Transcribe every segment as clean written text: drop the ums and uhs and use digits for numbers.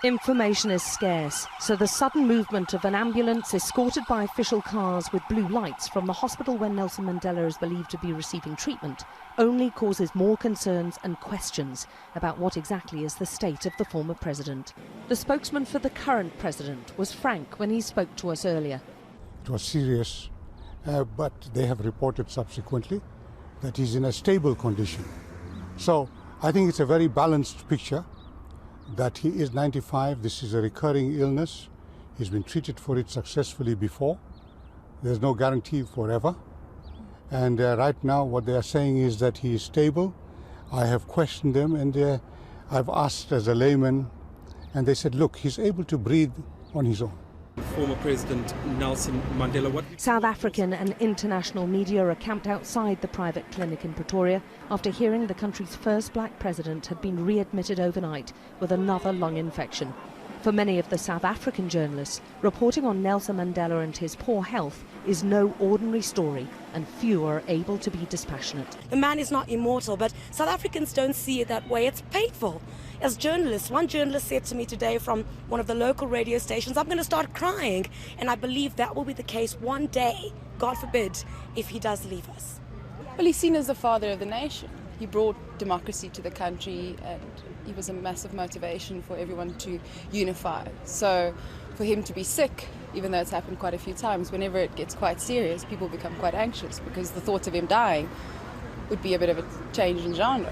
Information is scarce, so the sudden movement of an ambulance escorted by official cars with blue lights from the hospital where Nelson Mandela is believed to be receiving treatment only causes more concerns and questions about what exactly is the state of the former president. The spokesman for the current president was frank when he spoke to us earlier. It was serious, but they have reported subsequently that he's in a stable condition. So I think it's a very balanced picture. That he is 95, this is a recurring illness. He's been treated for it successfully before. There's no guarantee forever. And right now what they are saying is that he is stable. I have questioned them and I've asked as a layman, and they said, look, he's able to breathe on his own. Former President Nelson Mandela. South African and international media are camped outside the private clinic in Pretoria after hearing the country's first black president had been readmitted overnight with another lung infection. For many of the South African journalists, reporting on Nelson Mandela and his poor health is no ordinary story, and few are able to be dispassionate. The man is not immortal, but South Africans don't see it that way. It's painful. As journalists, one journalist said to me today from one of the local radio stations, I'm going to start crying. And I believe that will be the case one day, God forbid, if he does leave us. Well, he's seen as the father of the nation. He brought democracy to the country and he was a massive motivation for everyone to unify. So for him to be sick, even though it's happened quite a few times, whenever it gets quite serious, people become quite anxious because the thought of him dying would be a bit of a change in genre.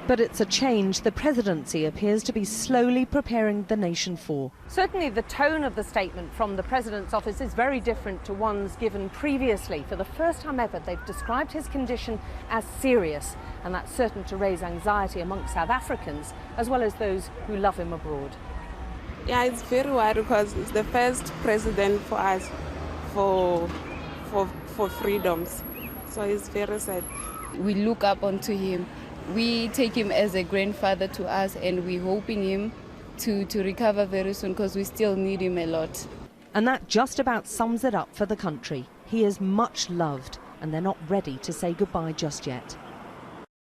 But it's a change the presidency appears to be slowly preparing the nation for. Certainly the tone of the statement from the president's office is very different to ones given previously. For the first time ever, they've described his condition as serious, and that's certain to raise anxiety amongst South Africans, as well as those who love him abroad. Yeah, it's very worried because it's the first president for us for freedoms. So it's very sad. We look up onto him. We take him as a grandfather to us, and we're hoping him to recover very soon because we still need him a lot. And that just about sums it up for the country. He is much loved, and they're not ready to say goodbye just yet.